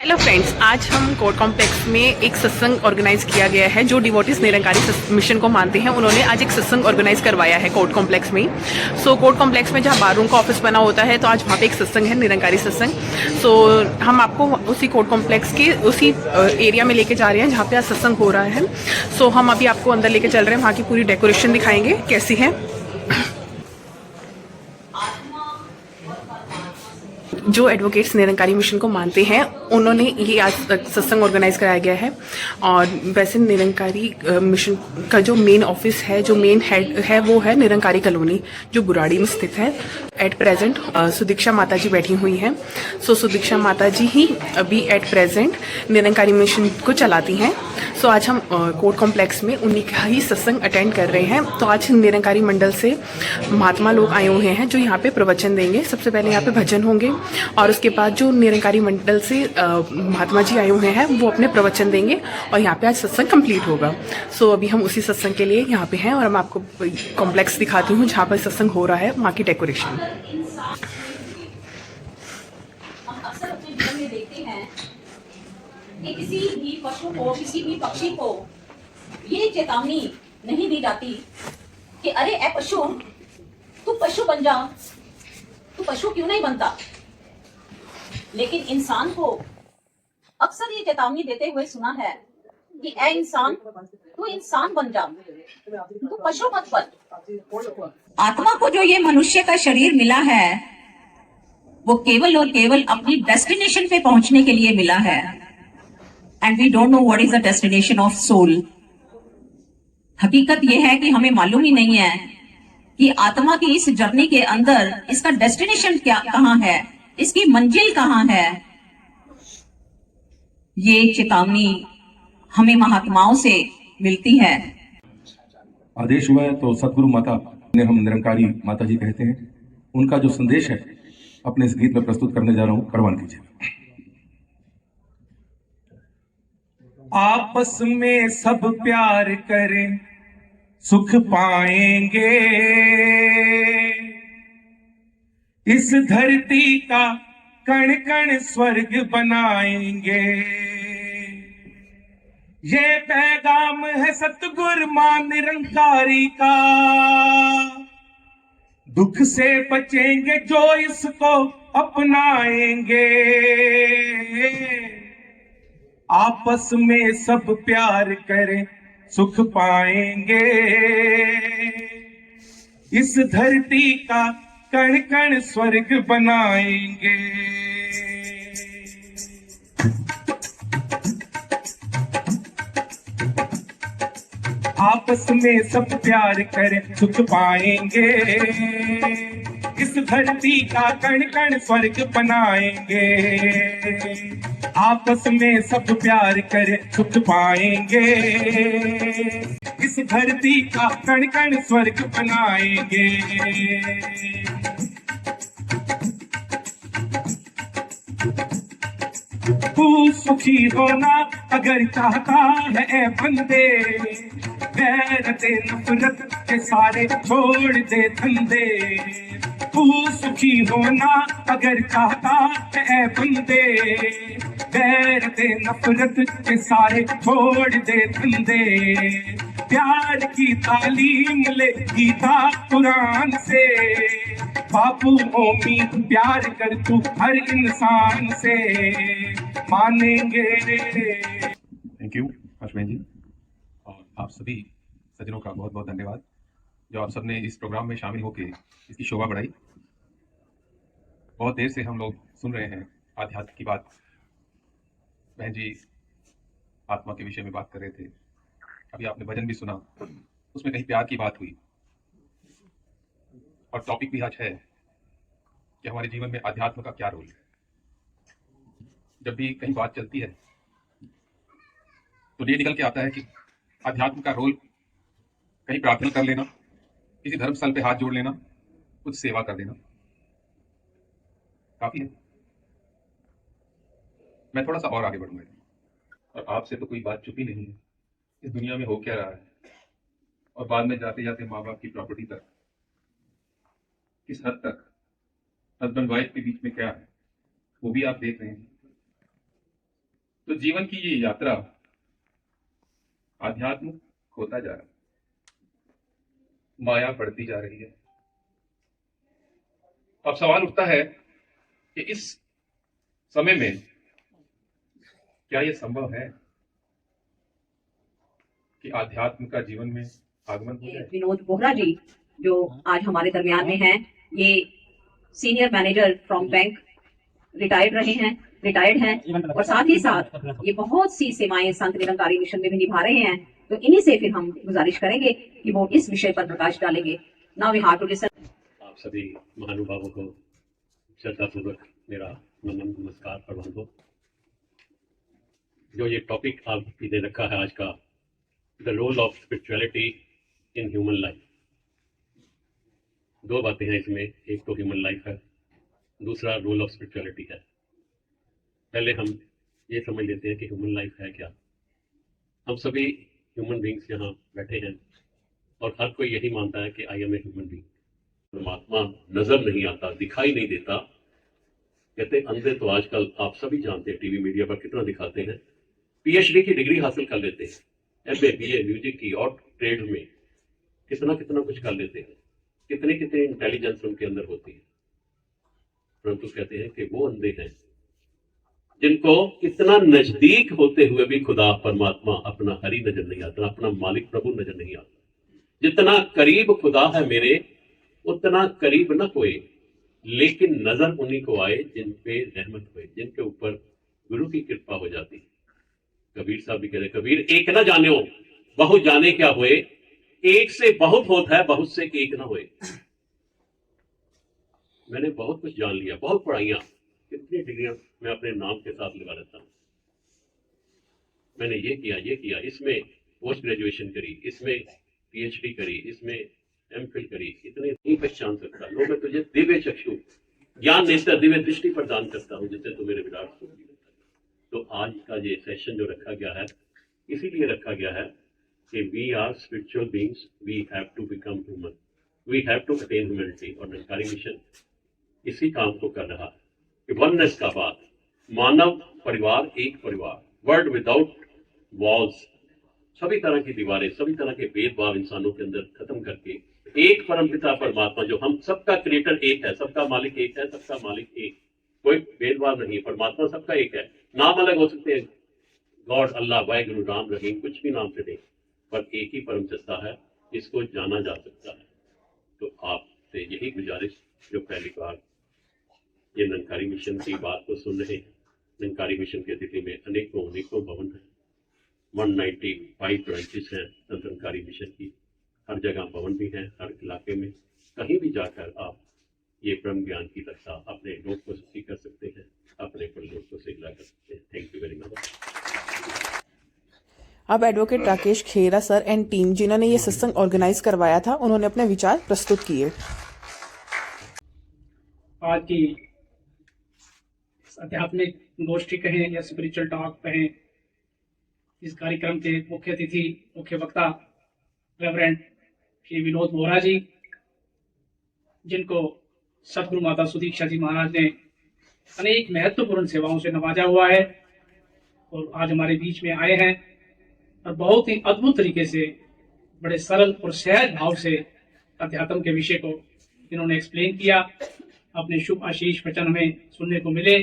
Hello friends, आज हम court complex में एक सत्संग ऑर्गेनाइज किया गया है। जो डिवोटिस निरंकारी मिशन को मानते हैं उन्होंने आज एक सत्संग ऑर्गेनाइज करवाया है कोर्ट कॉम्प्लेक्स में। कोर्ट कॉम्प्लेक्स में जहाँ बार रूम का ऑफिस बना होता है, तो आज वहाँ पे एक सत्संग है, निरंकारी सत्संग। हम आपको उसी कोर्ट कॉम्प्लेक्स के उसी एरिया में लेके जा रहे हैं जहाँ पे आज सत्संग हो रहा है। हम अभी आपको अंदर लेके चल रहे हैं, वहाँ की पूरी डेकोरेशन दिखाएंगे कैसी है। जो एडवोकेट्स निरंकारी मिशन को मानते हैं उन्होंने ये आज सत्संग ऑर्गेनाइज कराया गया है। और वैसे निरंकारी मिशन का जो मेन ऑफिस है, जो मेन हेड है, वो है निरंकारी कॉलोनी जो बुराड़ी में स्थित है। एट प्रेजेंट सुदीक्षा माता जी बैठी हुई हैं। सुदीक्षा माता जी ही अभी एट प्रेजेंट निरंकारी मिशन को चलाती हैं। आज हम कोर्ट कॉम्प्लेक्स में उन्हीं का ही सत्संग अटेंड कर रहे हैं। तो आज निरंकारी मंडल से महात्मा लोग आए हुए हैं जो यहाँ पे प्रवचन देंगे। सबसे पहले यहाँ पे भजन होंगे और उसके बाद जो निरंकारी मंडल से महात्मा जी आए हुए हैं वो अपने प्रवचन देंगे और यहाँ पे आज सत्संग कंप्लीट होगा। अभी हम उसी सत्संग के लिए यहाँ पे हैं और मैं आपको कॉम्प्लेक्स दिखाती हूँ जहाँ पर सत्संग हो रहा है, वहाँ की डेकोरेशन। हम अक्सर अपने जीवन में देखते हैं कि किसी भी पशु को, किसी भी पक्षी को ये चेतावनी नहीं दी जाती कि अरे ए पशु, तू पशु बन जा, तू पशु क्यों नहीं बनता। लेकिन इंसान को अक्सर ये चेतावनी देते हुए सुना है कि ए इंसान, तू इंसान बन जा, तू पशु मत बन। आत्मा को जो ये मनुष्य का शरीर मिला है वो केवल और केवल अपनी डेस्टिनेशन पे पहुंचने के लिए मिला है। And we don't know what is the destination of soul. हकीकत यह है कि हमें मालूम ही नहीं है कि आत्मा की इस जर्नी के अंदर इसका डेस्टिनेशन क्या, कहां है, इसकी मंजिल कहां है। ये चेतावनी हमें महात्माओं से मिलती है। आदेश हुआ है तो सतगुरु माता ने हम निरंकारी माता जी कहते हैं, उनका जो संदेश है अपने इस गीत में प्रस्तुत करने जा रहा हूं, परवान कीजिए। आपस में सब प्यार करें, सुख पाएंगे। इस धरती का कण कण स्वर्ग बनाएंगे। ये पैगाम है सतगुरु मां निरंकारी का। दुख से बचेंगे जो इसको अपनाएंगे। आपस में सब प्यार करें, सुख पाएंगे। इस धरती का कण कण स्वर्ग बनाएंगे। आपस में सब प्यार करें, सुख पाएंगे। इस धरती का कण कण स्वर्ग बनाएंगे। आपस में सब प्यार करें, सुख पाएंगे। इस धरती का कण कण स्वर्ग बनाएंगे। तू सुखी होना अगर चाहता है ए बंदे, गैरत नफरत के सारे छोड़ दे धंधे। तू सुखी होना अगर चाहता है ए बंदे, गैरत नफरत के सारे छोड़ दे धंधे। प्यार की तालीम ले गीता कुरान से, बापू मोमी प्यार कर तू हर इंसान से, मानेंगे। थैंक यू अश्विन जी, और आप सभी सज्जनों का बहुत बहुत धन्यवाद जो आप सबने इस प्रोग्राम में शामिल होकर इसकी शोभा बढ़ाई। बहुत देर से हम लोग सुन रहे हैं आध्यात्म की बात। बहन जी आत्मा के विषय में बात कर रहे थे, अभी आपने भजन भी सुना, उसमें कहीं प्यार की बात हुई। और टॉपिक भी आज है कि हमारे जीवन में आध्यात्म का क्या रोल है। जब भी कहीं बात चलती है तो ये निकल के आता है कि आध्यात्म का रोल कहीं प्रार्थना कर लेना, किसी धर्म स्थल पे हाथ जोड़ लेना, कुछ सेवा कर देना, काफी है। मैं थोड़ा सा और आगे बढ़ूंगा। और आपसे तो कोई बात छुपी नहीं है, इस दुनिया में हो क्या रहा है और बाद में जाते जाते माँ बाप की प्रॉपर्टी तक, किस हद तक हस्बैंड वाइफ के बीच में क्या है वो भी आप देख रहे हैं। तो जीवन की ये यात्रा आध्यात्म होता जा रहा है, माया बढ़ती जा रही है। अब सवाल उठता है कि इस समय में क्या यह संभव है कि आध्यात्म का जीवन में आगमन हो जाए? विनोद बोहरा जी जो आज हमारे दरमियान में हैं, ये senior manager from bank retired हैं और साथ ही साथ ये बहुत सी सेवाएं संत निरंकारी मिशन में भी निभा रहे हैं। तो इन्हीं से फिर हम गुजारिश करेंगे कि वो इस विषय पर प्रकाश डालेंगे। Now we have to listen. आप सभी महानुभावों को श्रद्धापूर्वक मेरा नमन नमस्कार प्रणाम हो। जो ये टॉपिक आपने रखा है आज का, the role of spirituality in human life, दो बातें हैं इसमें, एक तो ह्यूमन लाइफ है, दूसरा रोल ऑफ स्पिरिचुअलिटी है। पहले हम ये समझ लेते हैं कि ह्यूमन लाइफ है क्या। हम सभी ह्यूमन बींग्स यहाँ बैठे हैं और हर कोई यही मानता है कि I am a human being. परमात्मा नजर नहीं आता, दिखाई नहीं देता। कहते अंधे तो आजकल आप सभी जानते हैं, टीवी मीडिया पर कितना दिखाते हैं। पीएचडी की डिग्री हासिल कर लेते हैं, एमए बीए म्यूजिक की और ट्रेड में कितना कितना कुछ कर लेते हैं, कितने कितने इंटेलिजेंस उनके अंदर होती है, परंतु कहते हैं कि वो अंधे हैं जिनको इतना नजदीक होते हुए भी खुदा परमात्मा अपना हरि नजर नहीं आता, अपना मालिक प्रभु नजर नहीं आता। जितना करीब खुदा है मेरे, उतना करीब न कोई, लेकिन नजर उन्हीं को आए जिन पे रहमत हुए, जिनके ऊपर गुरु की कृपा हो जाती है। कबीर साहब भी कह रहे, कबीर एक न जाने हो बहुत जाने क्या हुए, एक से बहुत होता है बहुत से एक ना हुए। मैंने बहुत कुछ जान लिया, बहुत पढ़ाइयां, कितनी डिग्रियां मैं अपने नाम के साथ लगा लेता हूं। मैंने ये किया, इसमें पोस्ट ग्रेजुएशन करी, इसमें पीएचडी करी, इसमें एमफिल करी, इतने नहीं पहचान सकता। लो मैं तुझे दिव्य चक्षु ज्ञान नेत्र दिव्य दृष्टि प्रदान करता हूं, जिससे तू मेरे विराट स्वरूप। तो आज का ये सेशन जो रखा गया है, इसीलिए रखा गया है कि we are spiritual beings, we have to become human, we have to attain humanity. और निरंकारी मिशन इसी काम को कर रहा है कि वननेस का बात, मानव परिवार एक परिवार, वर्ल्ड विदाउट वॉल्स, सभी तरह की दीवारें, सभी तरह के भेदभाव इंसानों के अंदर खत्म करके एक परमपिता परमात्मा, जो हम सबका क्रिएटर एक है, सबका मालिक एक है, सबका मालिक एक, कोई भेदभाव नहीं, परमात्मा सबका एक है। नाम अलग हो सकते हैं, गॉड, अल्लाह, वाहिगुरु, राम, रहीम, कुछ भी नाम से दें, पर एक ही परम सत्ता है, इसको जाना जा सकता है। तो आपसे यही गुजारिश, जो पहली बार ये निरंकारी मिशन की बात को सुन रहे हैं, निरंकारी मिशन के दिल्ली में अनेकों भवन हैं, 195 ब्रांचेस हैं निरंकारी मिशन की, हर जगह भवन भी हैं, हर इलाके में। कहीं भी जाकर आप ये ब्रह्म ज्ञान की रक्षा अपने लोग को सीख कर सकते हैं, अपने लोग को सिखला कर सकते हैं। Thank you very much. अब advocate Rakesh Khera sir and team, जिन्होंने ये सत्संग ऑर्गेनाइज करवाया था, उन्होंने अपने विचार प्रस्तुत किए। आज की आध्यात्मिक गोष्ठी कहें या स्पिरिचुअल टॉक कहें, इस कार्यक्रम के मुख्य अतिथि, मुख्य वक्ता रेवरेंड श्री विनोद बोहरा जी, जिनको सतगुरु माता सुदीक्षा जी महाराज ने अनेक महत्वपूर्ण सेवाओं से नवाजा हुआ है और आज हमारे बीच में आए हैं और बहुत ही अद्भुत तरीके से, बड़े सरल और सहज भाव से अध्यात्म के विषय को इन्होंने एक्सप्लेन किया। अपने शुभ आशीष वचन हमें सुनने को मिले,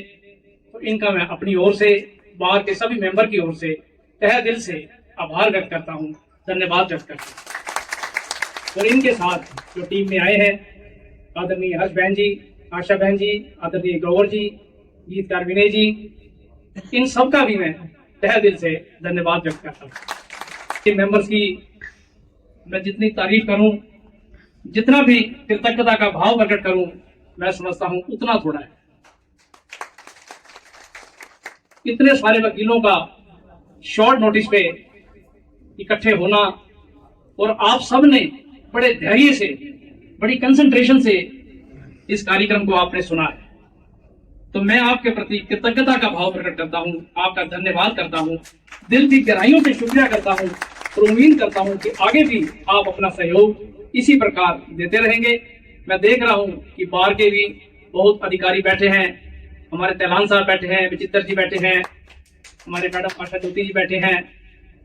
तो इनका मैं अपनी ओर से, बाहर के सभी मेंबर की ओर से तहे दिल से आभार व्यक्त करता हूँ, धन्यवाद व्यक्त करता हूँ। और इनके साथ जो टीम में आए हैं, आदरणीय हर्ष बहन जी, आशा बहन जी, आदरणीय ग्रोवर जी, गीतकार विनय जी, इन सबका भी मैं तहे दिल से धन्यवाद व्यक्त करता हूँ। मेंबर्स की मैं जितनी तारीफ करूं, जितना भी कृतज्ञता का भाव प्रकट करूं, मैं समझता हूं उतना थोड़ा है। इतने सारे वकीलों का शॉर्ट नोटिस पे इकट्ठे होना और आप सब ने बड़े धैर्य से, बड़ी कंसंट्रेशन से इस कार्यक्रम को आपने सुना है, तो मैं आपके प्रति कृतज्ञता का भाव प्रकट करता हूं, आपका धन्यवाद करता हूं, दिल की गहराइयों से शुक्रिया करता हूं और उम्मीद करता हूं कि आगे भी आप अपना सहयोग इसी प्रकार देते रहेंगे। मैं देख रहा हूं कि बाहर के भी बहुत अधिकारी बैठे हैं, हमारे तैलान साहब बैठे हैं, विचित्र जी बैठे हैं, हमारे मैडम आशा ज्योति जी बैठे हैं,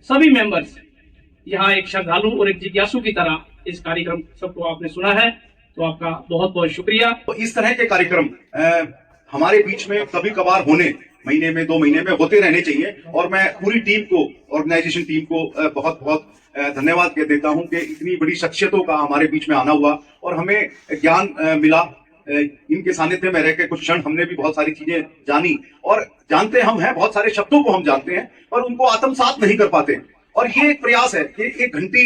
सभी मेंबर्स, यहाँ एक श्रद्धालु और एक जिज्ञासु की तरह इस कार्यक्रम सबको आपने सुना है, तो आपका बहुत बहुत शुक्रिया। तो इस तरह के कार्यक्रम हमारे बीच में कभी कभार होने, महीने में 2 महीने में होते रहने चाहिए। और मैं पूरी टीम को, ऑर्गेनाइजेशन टीम को बहुत बहुत धन्यवाद कह देता हूं कि इतनी बड़ी शख्सियतों का हमारे बीच में आना हुआ और हमें ज्ञान मिला। इनके सानिध्य में रह के कुछ क्षण हमने भी बहुत सारी चीजें जानी, और जानते हम हैं, बहुत सारे शब्दों को हम जानते हैं पर उनको आत्मसात नहीं कर पाते। और ये एक प्रयास है कि 1 घंटी,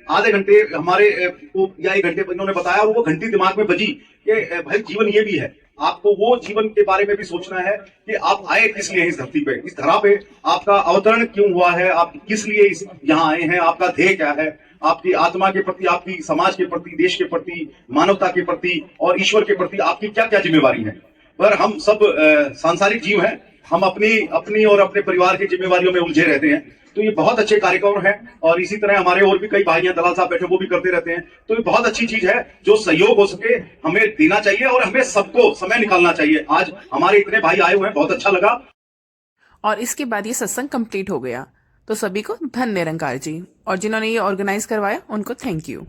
आधे घंटे हमारे को या 1 घंटे इन्होंने बताया, और वो घंटी दिमाग में बजी कि भाई जीवन ये भी है, आपको वो जीवन के बारे में भी सोचना है कि आप आए किस लिए इस धरती पे, इस धरा पे आपका अवतरण क्यों हुआ है, आप किस लिए यहाँ आए हैं, आपका ध्येय क्या है, आपकी आत्मा के प्रति, आपकी समाज के प्रति, देश के प्रति, मानवता के प्रति और ईश्वर के प्रति आपकी क्या क्या जिम्मेवारी है। पर हम सब सांसारिक जीव हैं, हम अपनी और अपने परिवार की जिम्मेवारियों में उलझे रहते हैं। तो ये बहुत अच्छे कार्यक्रम है, और इसी तरह हमारे और भी कई भाई हैं, दलाल साहब बैठे, वो भी करते रहते हैं। तो ये बहुत अच्छी चीज है, जो सहयोग हो सके हमें देना चाहिए और हमें सबको समय निकालना चाहिए। आज हमारे इतने भाई आए हुए हैं, बहुत अच्छा लगा। और इसके बाद ये सत्संग कंप्लीट हो गया। तो सभी को धन्य निरंकार जी, और जिन्होंने ये ऑर्गेनाइज करवाया उनको थैंक यू।